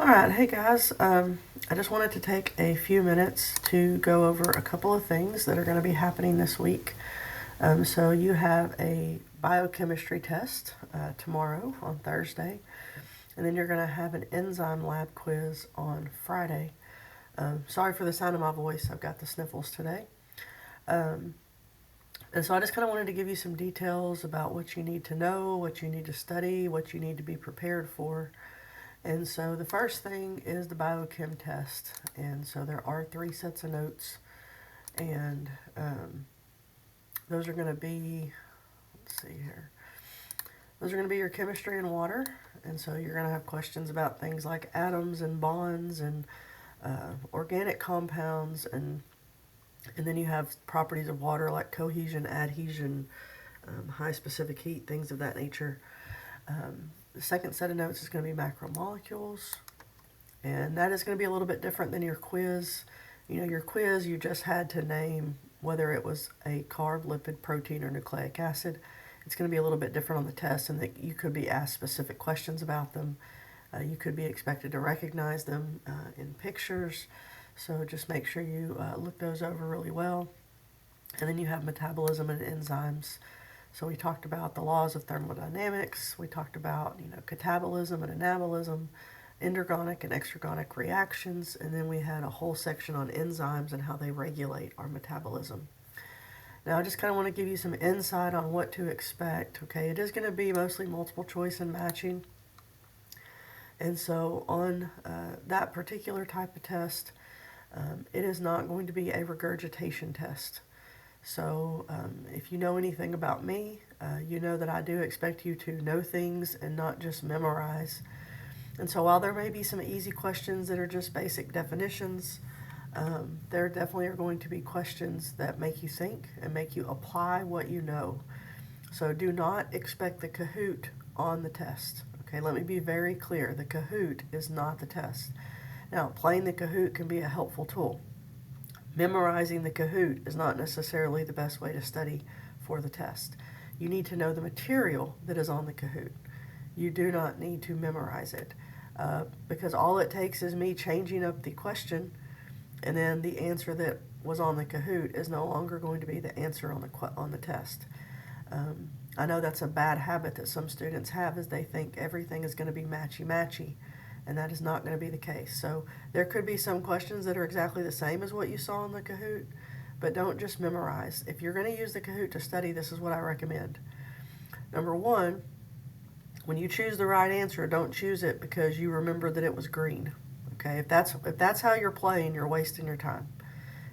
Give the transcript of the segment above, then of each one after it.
Alright, hey guys, I just wanted to take a few minutes to go over a couple of things that are going to be happening this week. So you have a biochemistry test tomorrow on Thursday, and then you're going to have an enzyme lab quiz on Friday. Sorry for the sound of my voice, I've got the sniffles today. And so I just kind of wanted to give you some details about what you need to know, what you need to study, what you need to be prepared for. And so the first thing is the biochem test. And so there are 3 sets of notes. And those are going to be, let's see here, those are going to be your chemistry and water. And so you're going to have questions about things like atoms and bonds and organic compounds. And then you have properties of water like cohesion, adhesion, high specific heat, things of that nature. The second set of notes is going to be macromolecules, and that is going to be a little bit different than your quiz. You know, your quiz, you just had to name whether it was a carb, lipid, protein, or nucleic acid. It's going to be a little bit different on the test in that you could be asked specific questions about them. You could be expected to recognize them in pictures, so just make sure you look those over really well. And then you have metabolism and enzymes. So we talked about the laws of thermodynamics, we talked about, catabolism and anabolism, endergonic and exergonic reactions, and then we had a whole section on enzymes and how they regulate our metabolism. Now I just kind of want to give you some insight on what to expect, okay? It is going to be mostly multiple choice and matching. And so on that particular type of test, it is not going to be a regurgitation test. So if you know anything about me, you know that I do expect you to know things and not just memorize. And so while there may be some easy questions that are just basic definitions, there definitely are going to be questions that make you think and make you apply what you know. So do not expect the Kahoot on the test. Okay, let me be very clear. The Kahoot is not the test. Now, playing the Kahoot can be a helpful tool. Memorizing the Kahoot is not necessarily the best way to study for the test. You need to know the material that is on the Kahoot. You do not need to memorize it because all it takes is me changing up the question, and then the answer that was on the Kahoot is no longer going to be the answer on the test. I know that's a bad habit that some students have, is they think everything is going to be matchy-matchy. And that is not going to be the case. So there could be some questions that are exactly the same as what you saw in the Kahoot, but don't just memorize. If you're going to use the Kahoot to study, this is what I recommend. Number 1, when you choose the right answer, don't choose it because you remember that it was green. Okay, if that's how you're playing, you're wasting your time.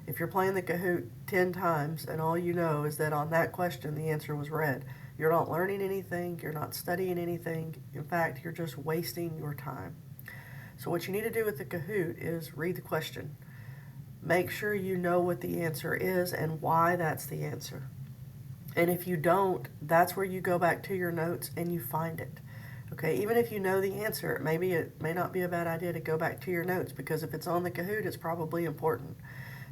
If you're playing the Kahoot 10 times and all you know is that on that question the answer was red, you're not learning anything, you're not studying anything. In fact, you're just wasting your time. So what you need to do with the Kahoot is read the question. Make sure you know what the answer is and why that's the answer. And if you don't, that's where you go back to your notes and you find it. Okay, even if you know the answer, it may not be a bad idea to go back to your notes, because if it's on the Kahoot, it's probably important.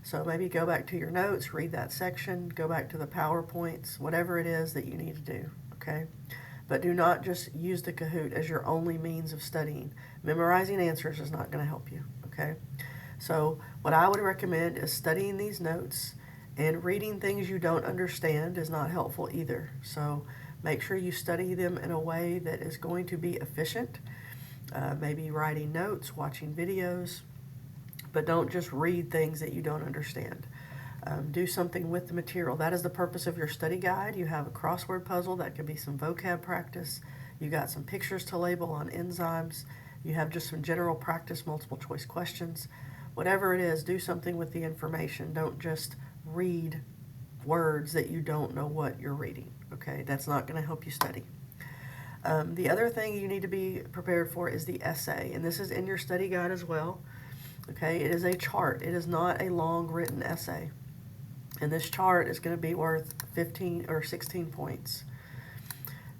So maybe go back to your notes, read that section, go back to the PowerPoints, whatever it is that you need to do, okay? But do not just use the Kahoot as your only means of studying. Memorizing answers is not going to help you, okay? So what I would recommend is studying these notes, and reading things you don't understand is not helpful either. So make sure you study them in a way that is going to be efficient, maybe writing notes, watching videos, but don't just read things that you don't understand. Do something with the material. That is the purpose of your study guide. You have a crossword puzzle, that could be some vocab practice. You got some pictures to label on enzymes. You have just some general practice, multiple choice questions. Whatever it is, do something with the information. Don't just read words that you don't know what you're reading. Okay, that's not going to help you study. The other thing you need to be prepared for is the essay, and this is in your study guide as well. Okay, it is a chart. It is not a long written essay. And this chart is going to be worth 15 or 16 points.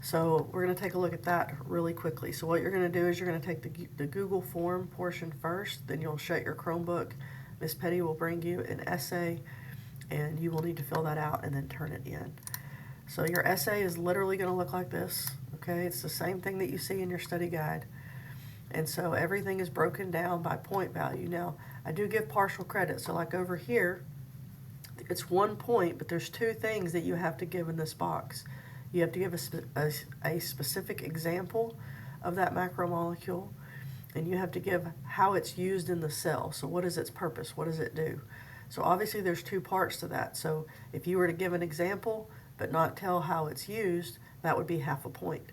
So we're going to take a look at that really quickly. So what you're going to do is you're going to take the Google form portion first, then you'll shut your Chromebook. Miss Petty will bring you an essay, and you will need to fill that out and then turn it in. So your essay is literally going to look like this. Okay, it's the same thing that you see in your study guide. And so everything is broken down by point value. Now, I do give partial credit. So like over here, it's 1 point, but there's 2 things that you have to give in this box. You have to give a specific example of that macromolecule, and you have to give how it's used in the cell. So what is its purpose? What does it do? So obviously there's 2 parts to that. So if you were to give an example but not tell how it's used, that would be half a point.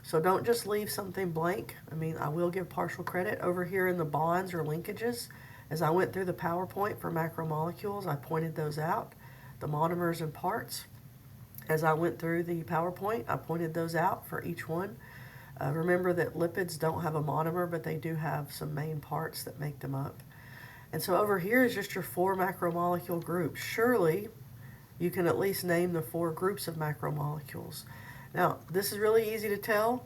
So don't just leave something blank. I mean, I will give partial credit. Over here in the bonds or linkages, as I went through the PowerPoint for macromolecules, I pointed those out, the monomers and parts. As I went through the PowerPoint, I pointed those out for each one. Remember that lipids don't have a monomer, but they do have some main parts that make them up. And so over here is just your 4 macromolecule groups. Surely you can at least name the 4 groups of macromolecules. Now, this is really easy to tell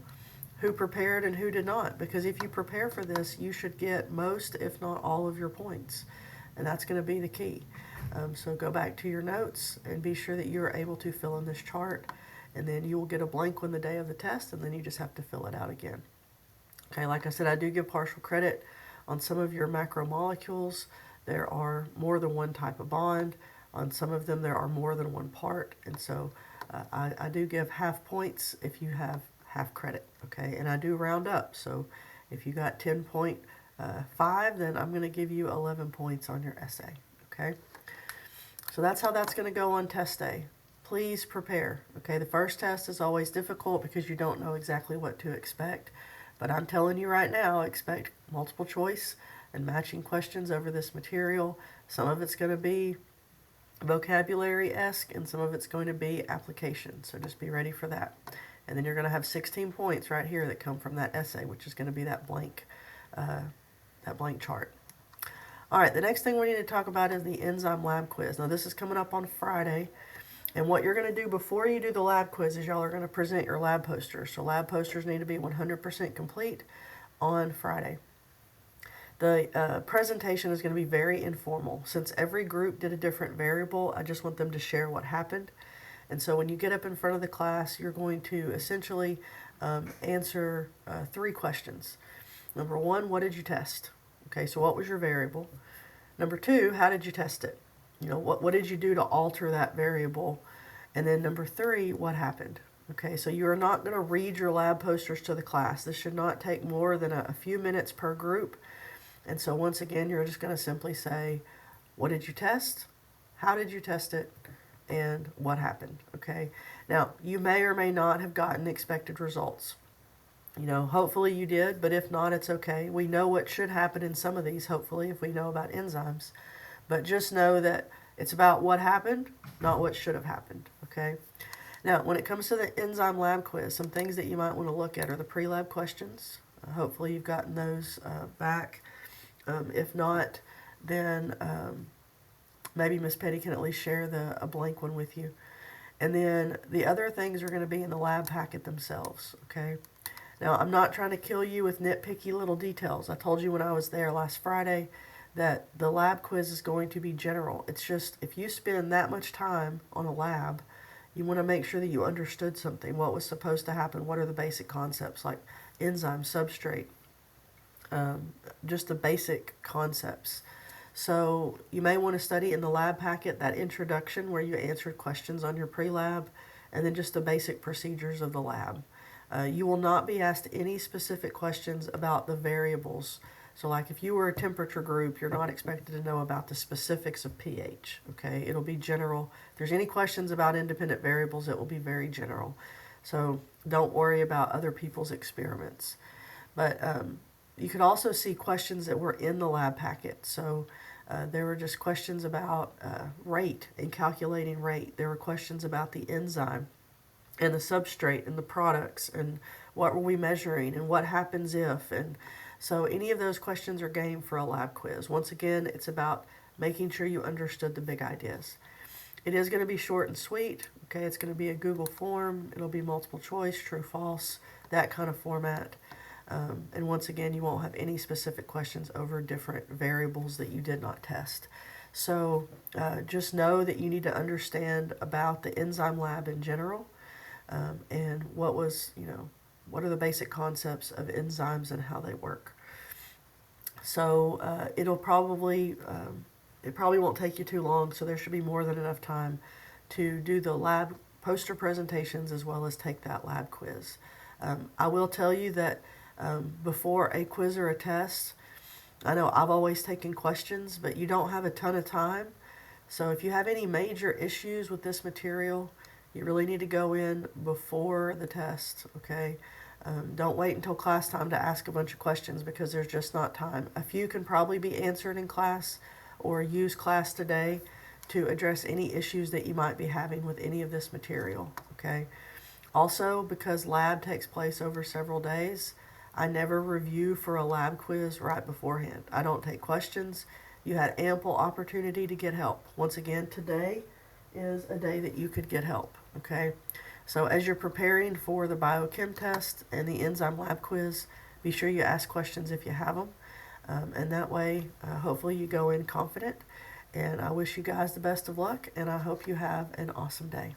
who prepared and who did not, because if you prepare for this, you should get most, if not all, of your points. And that's going to be the key. So go back to your notes and be sure that you're able to fill in this chart, and then you will get a blank one the day of the test, and then you just have to fill it out again. Okay, like I said, I do give partial credit on some of your macromolecules. There are more than one type of bond. On some of them, there are more than one part, and so I do give half points if you have half credit, okay? And I do round up, so if you got 10.5, then I'm going to give you 11 points on your essay, okay? So that's how that's going to go on test day. Please prepare, okay? The first test is always difficult because you don't know exactly what to expect, but I'm telling you right now, expect multiple choice and matching questions over this material. Some of it's going to be vocabulary-esque, and some of it's going to be application, so just be ready for that. And then you're going to have 16 points right here that come from that essay, which is going to be that blank chart. All right, the next thing we need to talk about is the enzyme lab quiz. Now, this is coming up on Friday, and what you're going to do before you do the lab quiz is y'all are going to present your lab posters. So lab posters need to be 100% complete on Friday. The presentation is going to be very informal. Since every group did a different variable, I just want them to share what happened. And so when you get up in front of the class, you're going to essentially answer 3 questions. Number 1, what did you test? Okay, so what was your variable? Number 2, how did you test it? You know, what did you do to alter that variable? And then number 3, what happened? Okay, so you are not going to read your lab posters to the class. This should not take more than a few minutes per group. And so once again, you're just going to simply say, what did you test? How did you test it? And what happened? Okay. Now, you may or may not have gotten expected results. You know, hopefully you did, but if not, it's okay. We know what should happen in some of these, hopefully, if we know about enzymes. But just know that it's about what happened, not what should have happened. Okay. Now, when it comes to the enzyme lab quiz, some things that you might want to look at are the pre-lab questions. Hopefully you've gotten those back. If not, then maybe Miss Petty can at least share a blank one with you. And then the other things are going to be in the lab packet themselves, okay? Now, I'm not trying to kill you with nitpicky little details. I told you when I was there last Friday that the lab quiz is going to be general. It's just if you spend that much time on a lab, you want to make sure that you understood something, what was supposed to happen, what are the basic concepts like enzyme, substrate, just the basic concepts. So you may want to study in the lab packet that introduction where you answered questions on your pre-lab, and then just the basic procedures of the lab. You will not be asked any specific questions about the variables. So like if you were a temperature group, you're not expected to know about the specifics of pH, okay? It'll be general. If there's any questions about independent variables, it will be very general. So don't worry about other people's experiments. But you could also see questions that were in the lab packet. So there were just questions about rate and calculating rate. There were questions about the enzyme and the substrate and the products and what were we measuring and what happens if. And so any of those questions are game for a lab quiz. Once again, it's about making sure you understood the big ideas. It is going to be short and sweet. Okay, it's going to be a Google form. It'll be multiple choice, true, false, that kind of format. And once again, you won't have any specific questions over different variables that you did not test. So just know that you need to understand about the enzyme lab in general and what was, what are the basic concepts of enzymes and how they work. So it probably won't take you too long, so there should be more than enough time to do the lab poster presentations as well as take that lab quiz. I will tell you that before a quiz or a test, I know I've always taken questions, but you don't have a ton of time. So if you have any major issues with this material, you really need to go in before the test, okay? Don't wait until class time to ask a bunch of questions because there's just not time. A few can probably be answered in class or use class today to address any issues that you might be having with any of this material, okay? Also, because lab takes place over several days, I never review for a lab quiz right beforehand. I don't take questions. You had ample opportunity to get help. Once again, today is a day that you could get help, okay? So as you're preparing for the biochem test and the enzyme lab quiz, be sure you ask questions if you have them. And that way, hopefully you go in confident. And I wish you guys the best of luck, and I hope you have an awesome day.